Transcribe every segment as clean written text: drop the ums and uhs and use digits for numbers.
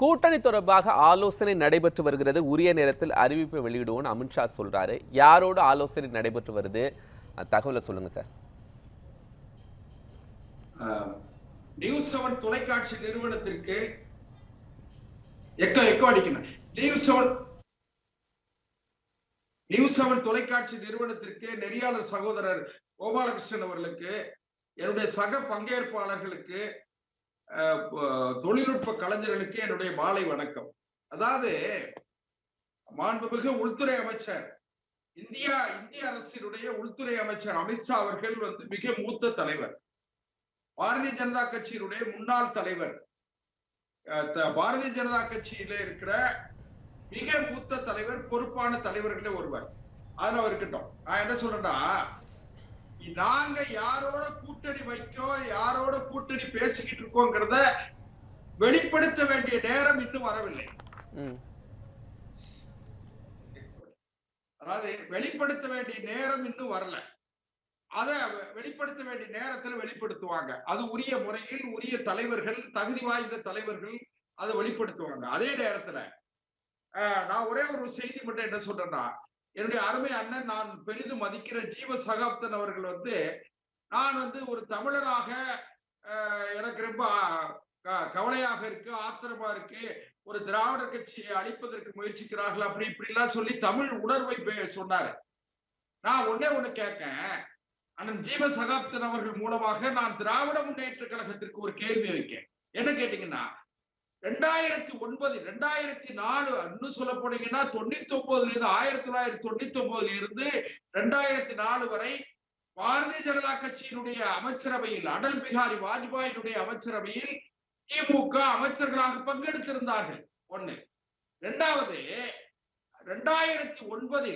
கூட்டணி தொடர்பாக ஆலோசனை நடைபெற்று வருகிறது. உரிய நேரத்தில் அறிவிப்பை வெளியிடுவோம் அமித்ஷா சொல்றாரு. யாரோட ஆலோசனை நடைபெற்று வருது தகவலை சொல்லுங்க சார். நியூஸ் 7 தொலைக்காட்சி நிறுவனத்திற்கு நியூஸ் 7 தொலைக்காட்சி நிறுவனத்திற்கு நெறியாளர் சகோதரர் கோபாலகிருஷ்ணன் அவர்களுக்கு, என்னுடைய சக பங்கேற்பாளர்களுக்கு, தொழில்நுட்ப கலைஞர்களுக்கு என்னுடைய மாலை வணக்கம். அதாவது மாண்புமிகு உள்துறை அமைச்சர், இந்திய அரசினுடைய உள்துறை அமைச்சர் அமித்ஷா அவர்கள் மிக மூத்த தலைவர், பாரதிய ஜனதா கட்சியினுடைய முன்னாள் தலைவர், பாரதிய ஜனதா கட்சியில இருக்கிற மிக மூத்த தலைவர், பொறுப்பான தலைவர்களே ஒருவர். அதுல இருக்கட்டும். நான் என்ன சொல்றேன்னா, நாங்க யாரோட கூட்டணி வைக்கோம், யாரோட கூட்டணி பேசிக்கிட்டு இருக்கோங்கிறத வெளிப்படுத்த வேண்டிய நேரம் இன்னும் வரவில்லை. அதாவது வெளிப்படுத்த வேண்டிய நேரம் இன்னும் வரல. அத வெளிப்படுத்த வேண்டிய நேரத்துல வெளிப்படுத்துவாங்க. அது உரிய முறையில் உரிய தலைவர்கள், தகுதி வாய்ந்த தலைவர்கள் அதை வெளிப்படுத்துவாங்க. அதே நேரத்துல நான் ஒரே ஒரு செய்தி மட்டும் என்ன சொல்றேன்னா, என்னுடைய அருமை அண்ணன், நான் பெரிதும் மதிக்கிற ஜீவ சகாப்தன் அவர்கள் நான் ஒரு தமிழராக எனக்கு ரொம்ப கவலையாக இருக்கு, ஆத்திரமா இருக்கு, ஒரு திராவிட கட்சியை அழிப்பதற்கு முயற்சிக்கிறார்கள் அப்படி இப்படி எல்லாம் சொல்லி தமிழ் உணர்வை சொன்னாரு. நான் ஒண்ணு கேட்க, அண்ணன் ஜீவ சகாப்தன் அவர்கள் மூலமாக நான் திராவிட முன்னேற்ற கழகத்திற்கு ஒரு கேள்வி வைக்கேன். என்ன கேட்டீங்கன்னா, 2009 2004 இன்னும் சொல்ல போனீங்கன்னா 1999 இருந்து 2004 வரை பாரதிய ஜனதா கட்சியினுடைய அமைச்சரவையில், அடல் பிகாரி வாஜ்பாயினுடைய அமைச்சரவையில் திமுக அமைச்சர்களாக பங்கெடுத்திருந்தார்கள். ஒண்ணு. இரண்டாவது, 2009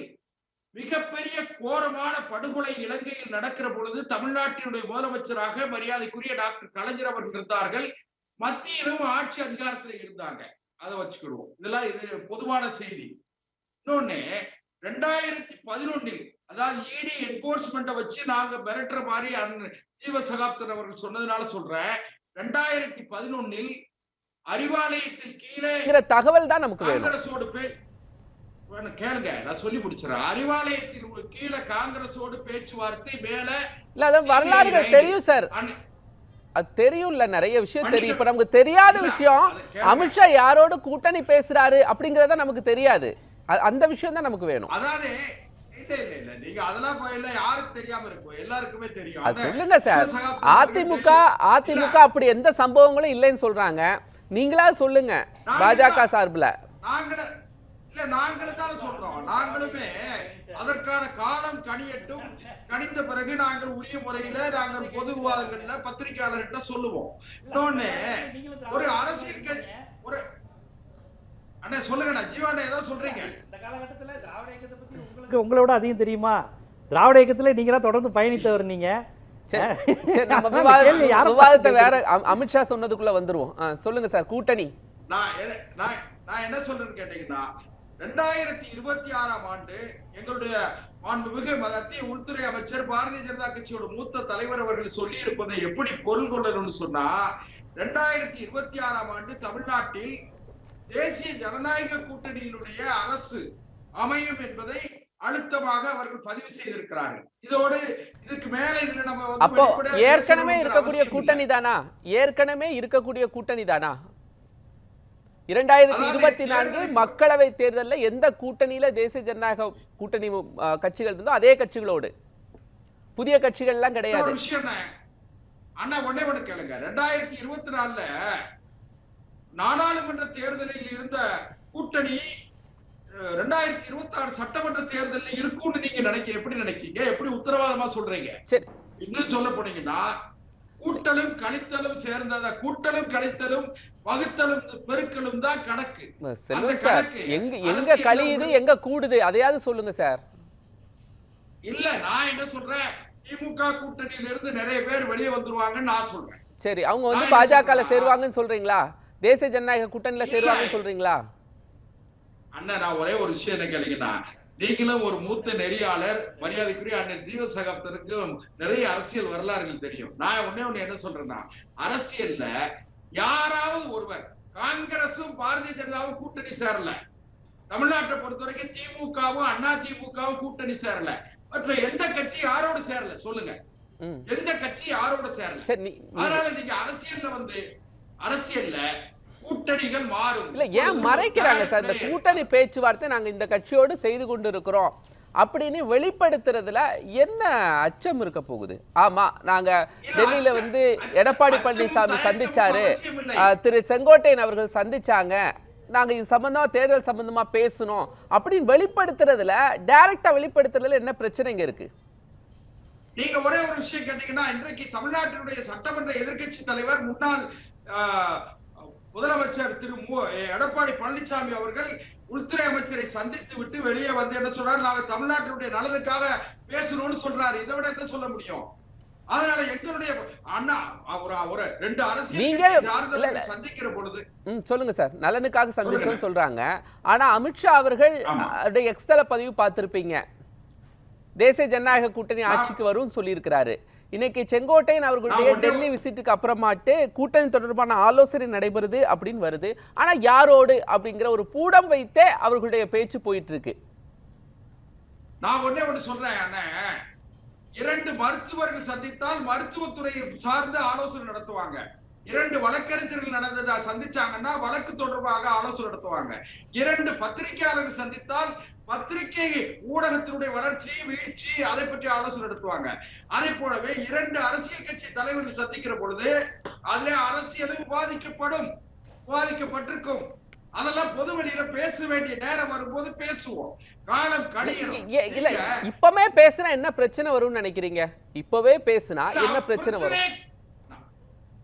மிகப்பெரிய கோரமான படுகொலை இலங்கையில் நடக்கிற பொழுது தமிழ்நாட்டினுடைய முதலமைச்சராக மரியாதைக்குரிய டாக்டர் கலைஞர் அவர்கள் இருந்தார்கள். மத்தியிலும் ஆட்சி அதிகாரத்தில் இருந்தாங்க. அதை வச்சுக்கிடுவோம். இதெல்லாம் இது பொதுவான செய்தி. இன்னொன்னு, 2011 அதாவது இடி என்போர்ஸ்மெண்ட்டை வச்சு நாங்க மிரட்டுற மாதிரி ஜீவ சகாப்தன் அவர்கள் சொன்னதுனால சொல்றேன். 2011 அறிவாலயத்தில் கீழே தகவல் தான் நமக்கு காங்கிரஸோடு கேளுங்க, நான் சொல்லி முடிச்சிடறேன். அறிவாலயத்தில் கீழே காங்கிரஸோடு பேச்சுவார்த்தை மேல வரலாறுகள் தெரியும் சார். அது தெரியும்ல, நிறைய விஷயம் தெரியும். இப்ப நமக்கு தெரியாத விஷயம் அமித்ஷா யாரோட கூட்டணி பேசுறாரு அப்படிங்கறத நமக்கு தெரியாது. அந்த விஷயம் தான் நமக்கு வேணும். அதாவது இல்ல நீங்க அதெல்லாம் யாருக்கு தெரியாம இருக்கும், எல்லாருக்குமே தெரியும். அது சொல்லுங்க சார். அதிமுக அப்படி எந்த சம்பவங்களும் இல்லைன்னு சொல்றாங்க. நீங்களா சொல்லுங்க பாஜக சார்பில். நாங்களும் தானே சொல்றோம். நாங்களுமே அதற்கான காலம் கணியட்டும், கணிந்த பிறகு நாங்கள் உரிய முறையில நாங்கள் பொது விவாதங்கள்ல பத்திரிகையாளர்கிட்ட சொல்லுவோம். இன்னொன்னு, ஒரு அரசியல் ஒரு அண்ணா சொல்லுங்க, ஜீவாண்ணா ஏதோ சொல்றீங்க. உங்களோட அதிகம் தெரியுமா? திராவிட இயக்கத்துல நீங்க தொடர்ந்து பயணித்தவர். நீங்க விவாதத்தை வேற அமித்ஷா சொன்னதுக்குள்ள வந்துருவோம். சொல்லுங்க சார். கூட்டணி நான் என்ன சொல்றேன்னு கேட்டீங்கன்னா, 2026ஆம் ஆண்டு எங்களுடைய மாண்புமிகு மத்திய உள்துறை அமைச்சர், பாரதிய ஜனதா கட்சியோட மூத்த தலைவர் அவர்கள் சொல்லி இருப்பதை எப்படி பொருள் கொள்ளணும்னு சொன்னா, 2026ஆம் ஆண்டு தமிழ்நாட்டில் தேசிய ஜனநாயக கூட்டணியினுடைய அரசு அமையும் என்பதை அழுத்தமாக அவர்கள் பதிவு செய்திருக்கிறார்கள். இதோடு இதுக்கு மேல இதுல நம்ம அப்போ ஏற்கனவே இருக்கக்கூடிய கூட்டணி தானா? ஏற்கனவே இருக்கக்கூடிய கூட்டணி தானா? 2024 மக்களவை தேர்தலில் எந்த கூட்டணியில தேசிய ஜனநாயக கூட்டணி கட்சிகள் இருந்தோ அதே கட்சிகளோடு, புதிய கட்சிகள் எல்லாம் கிடையாது. அண்ணா ஒண்ணே ஒண்ணு கேளுங்க. 2024 நாடாளுமன்ற தேர்தலில் இருந்த கூட்டணி 2026 சட்டமன்ற தேர்தலில் இருக்கும்னு நீங்க எப்படி நினைக்கீங்க? எப்படி உத்தரவாதமா சொல்றீங்க? சரி, இன்னும் சொல்ல போனீங்கன்னா, கூட்டலும் கழித்தலும் சேர்ந்தத, கூட்டலும் கழித்தலும் வகுத்தலும் பெருக்கலும் தான் கணக்கு. எங்க கழியுது எங்க கூடுது அதையாவது சொல்லுங்க சார். இல்ல, நான் என்ன சொல்றேன், திமுக கூட்டணியில இருந்து நிறைய பேர் வெளியே வந்துருவாங்கன்னு நான் சொல்றேன். சரி, அவங்க பாஜக சேருவாங்கன்னு சொல்றீங்களா? தேசிய ஜனநாயக கூட்டணியில சேருவாங்கன்னு சொல்றீங்களா? அண்ணா, நான் ஒரே ஒரு விஷயம் என்ன கேளுங்கன்னா, நீங்களும் ஒரு மூத்த நெறியாளர், மரியாதைக்குரிய அண்ணன் ஜீவ சகாப்தனுக்கு நிறைய அரசியல் வரலாறுகள் தெரியும். நான் ஒண்ணே என்ன சொல்றேன்னா, அரசியல்ல யாராவது ஒருவர் காங்கிரசும் பாரதிய ஜனதாவும் கூட்டணி சேரல. தமிழ்நாட்டை பொறுத்த வரைக்கும் திமுகவும் அண்ணா திமுகவும் கூட்டணி சேரல. மற்ற எந்த கட்சி யாரோட சேரல சொல்லுங்க? எந்த கட்சி யாரோட சேரல? அதனால நீங்க அரசியல்ல கூட்டணிகள் மாறும். இல்ல ஏன் மறைக்கிறாங்க சார்? இந்த கூட்டணி பேச்சுவார்த்தை நாங்க இந்த கட்சியோடு செய்து கொண்டு இருக்கிறோம் அப்படின்னு வெளிப்படுத்துறதுல என்ன அச்சம் இருக்க போகுது? ஆமா, நாங்க டெல்லியில வந்து எடப்பாடி பழனிசாமி சந்திச்சாரு, திரு செங்கோட்டையன் அவர்கள் சந்திச்சாங்க, நாங்க இது சம்பந்தமா தேர்தல் சம்பந்தமா பேசணும் அப்படின்னு வெளிப்படுத்துறதுல, டைரக்டா வெளிப்படுத்துறதுல என்ன பிரச்சனைங்க இருக்கு? நீங்க ஒரே ஒரு விஷயம் கேட்டீங்கன்னா, இன்றைக்கு தமிழ்நாட்டினுடைய சட்டமன்ற எதிர்க்கட்சி தலைவர் முன்னாள் முதலமைச்சர் திரு எடப்பாடி பழனிசாமி அவர்கள் உள்துறை அமைச்சரை சந்தித்து விட்டு வெளியே வந்து என்ன சொல்றாரு, நாங்க தமிழ்நாட்டினுடைய நலனுக்காக பேசணும்னு சொல்றாரு. இதை விட என்ன சொல்ல முடியும்? அதனால எங்களுடைய அண்ணா ஒரு ரெண்டு அரசியல் சந்திக்கிற பொழுது சொல்லுங்க சார், நலனுக்காக சந்திச்சோம்னு சொல்றாங்க. ஆனா அமித்ஷா அவர்கள் எக்ஸ்தல பதிவு பார்த்திருப்பீங்க, தேசிய ஜனநாயக கூட்டணி ஆட்சிக்கு வரும் சொல்லி இருக்கிறாரு. இன்னைக்கு செங்கோட்டையன் அவர்களுடைய டெல்லி விசிட்டுக்கு அப்புறமாட்டு கூட்டணி தொடர்பான ஆலோசனை நடைபெறுது அப்படின்னு வருது. ஆனா யாரோடு அப்படிங்கிற ஒரு பூடம் வைத்தே அவர்களுடைய பேச்சு போயிட்டு இருக்கு. நான் ஒண்ணு சொல்றேன் அண்ணன், இரண்டு மருத்துவர்கள் சந்தித்தால் மருத்துவத்துறை சார்ந்த ஆலோசனை நடத்துவாங்க. இரண்டு வழக்கறிஞர்கள் சந்திச்சாங்கன்னா வழக்கு தொடர்பாக ஆலோசனை நடத்துவாங்க. இரண்டு பத்திரிகையாளர்கள் சந்தித்தால் பத்திரிகை ஊடகத்தினுடைய வளர்ச்சி வீழ்ச்சி அதை பற்றி ஆலோசனை நடத்துவாங்க. அதே போலவே இரண்டு அரசியல் கட்சி தலைவர்கள் சந்திக்கிற பொழுது அதுல அரசியலும் விவாதிக்கப்பட்டிருக்கும். அதெல்லாம் பொது வெளியில பேச வேண்டிய நேரம் வரும்போது பேசுவோம். காலம் கடியும். இல்ல இப்பவே பேசினா என்ன பிரச்சனை வரும்னு நினைக்கிறீங்க? இப்பவே பேசினா என்ன பிரச்சனை வரும்?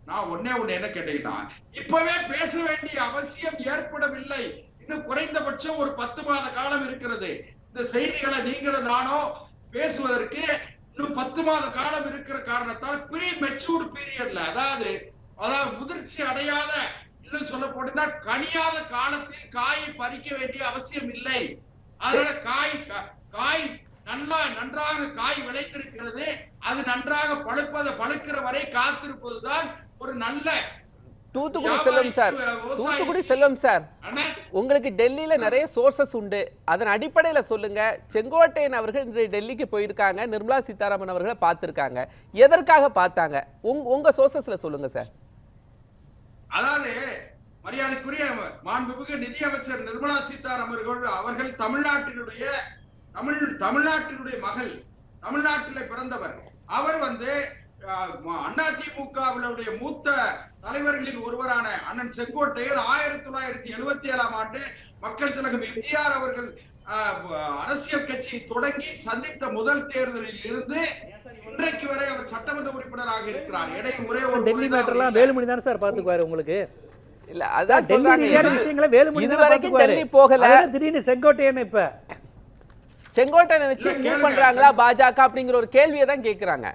நான் ஒண்ணு என்ன கேட்டீங்கன்னா, இப்பவே பேச வேண்டிய அவசியம் ஏற்படவில்லை. இன்னும் குறைந்தபட்சம் ஒரு 10 மாத காலம் இருக்கிறது. இந்த செய்திகளை நீங்களும் நானும் பேசுவதற்கு இன்னும் 10 மாத காலம் இருக்கிற காரணத்தால் ப்ரீ மெச்சூர்ட் பீரியட்ல, அதாவது முதிர்ச்சி அடையாத, இன்னும் சொல்ல போனா கனியாத காலத்தில் காயை பறிக்க வேண்டிய அவசியம் இல்லை. அதனால காய் நன்றாக காய் விளைந்திருக்கிறது. அது நன்றாக பழுக்கிற வரை காத்திருப்பதுதான் ஒரு நல்ல. தூத்துக்குடி செல்வம் சார், உங்களுக்கு டெல்லியில நிறைய சோர்சஸ் உண்டு, அதன் அடிப்படையில சொல்லுங்க. செங்கோட்டையன் அவர்கள் இன்று டெல்லிக்கு போயிருக்காங்க, நிர்மலா சீதாராமன் அவர்களை பார்த்திருக்காங்க. எதற்காக பார்த்தாங்க? உங்க சோர்சஸ்ல சொல்லுங்க சார். அதாவது மரியாதைக்குரிய மாண்புமிகு நிதியமைச்சர் நிர்மலா சீதாராமன் அவர்கள் தமிழ்நாட்டினுடைய மகள், தமிழ்நாட்டிலே பிறந்தவர். அவர் வந்து அதிமுகவினுடைய மூத்த தலைவர்களில் ஒருவரான அண்ணன் செங்கோட்டையர் 1977ஆம் ஆண்டு மக்கள் திலகம் எம்ஜிஆர் அவர்கள் அரசியல் கட்சியை தொடங்கி சந்தித்த முதல் தேர்தலில் இருந்து இன்றைக்கு வரை அவர் சட்டமன்ற உறுப்பினராக இருக்கிறார். இடையில் ஒரே ஒரு டெல்லி மேட்டர்லாம் வேலுமணி தான் சார் பாத்துக்குவாரு. உங்களுக்கு இல்ல அதான் சொல்றாங்க, விஷயங்களை வேலுமணி இதுவரைக்கும் டெல்லி போகல, திடீர்னு செங்கோட்டையன் இப்ப செங்கோட்டையனை வச்சு மூவ் பண்றாங்களா பாஜக அப்படிங்கிற ஒரு கேள்வியை தான் கேக்குறாங்க.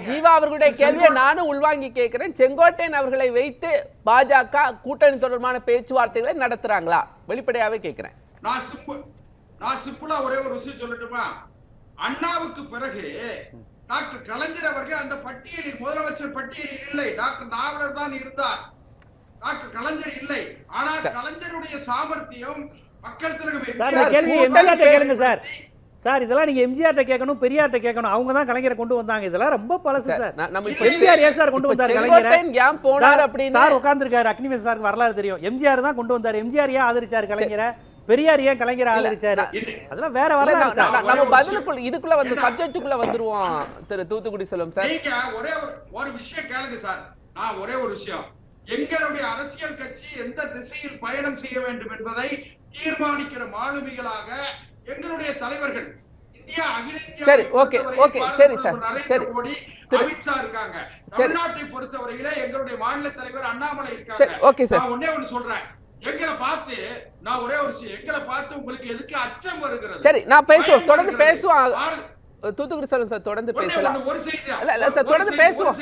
ஜீவா அவர்களுடைய கேள்வியை நானும் உள்வாங்கி கேட்கிறேன். செங்கோட்டையன் அவர்களை வைத்து பாஜக கூட்டணி தொடர்பான பேச்சுவார்த்தைகளை நடத்துறாங்களா? வெளிப்படையாவே கேட்கிறேன். நான் சிம்பிளா ஒரே ஒரு விஷயம் சொல்லட்டுமா? அண்ணாவுக்கு பிறகு டாக்டர் கலைஞர் அவர்கள் அந்த பட்டியலில், முதலமைச்சர் பட்டியலில் இல்லை. டாக்டர் நாவலர் தான் இருந்தார், டாக்டர் கலைஞர் இல்லை. ஆனால் கலைஞருடைய சாமர்த்தியம் மக்கள் திலகம் சார், இதெல்லாம் நீங்க எம்ஜிஆர் கேட்கணும், பெரியார்ட்ட கேட்கணும். அவங்க தான் கலைஞரை கொண்டு வந்தாங்க. இதெல்லாம் ரொம்ப பழசு சார். எம்ஜிஆர் ஏன் சார் கொண்டு வந்தாரு கலைஞரை? சார் உட்கார்ந்திருக்காரு, அக்னிவேல் சாருக்கு வரலாறு தெரியும். எம்ஜிஆர் தான் கொண்டு வந்தாரு. எம்ஜிஆர் ஏன் ஆதரிச்சாரு கலைஞரை? பெரியார் ஏன் கலைஞரை ஆதரிச்சாரு? அதெல்லாம் வேற வரலாறு சார். நம்ம பதிலுக்குள்ள இதுக்குள்ள வந்து சப்ஜெக்ட்டுக்குள்ள வந்துருவோம். திரு தூத்துக்குடி செல்வம் சார், நீங்க ஒரே ஒரு விஷயம் கேளுங்க சார். நான் ஒரே ஒரு விஷயம், எங்களுடைய அரசியல் கட்சி எந்த திசையில் பயணம் செய்ய வேண்டும் என்பதை தீர்மானிக்கிற மாலுமிகளாக எங்களுடைய தலைவர்கள், இந்தியா அகில இந்தியா, சரி ஓகே சரி சார், நரேந்திர மோடி, அமித்ஷா இருக்காங்க. தமிழ்நாட்டை பொறுத்தவரையில எங்களுடைய மாநில தலைவர் அண்ணாமலை இருக்காங்க. ஓகே சார், நான் ஒண்ணே ஒண்ணு சொல்றேன், எங்களை பார்த்து நான் ஒரே ஒரு விஷயம், எங்களை பார்த்து உங்களுக்கு எதுக்கு அச்சம் வருகிறது? சரி, நான் பேசுவோம், தொடர்ந்து பேசுவோம். தூத்துக்குடி செல்வம் சார் தொடர்ந்து பேசலாம். ஒரு செய்தி தொடர்ந்து பேசுவோம்.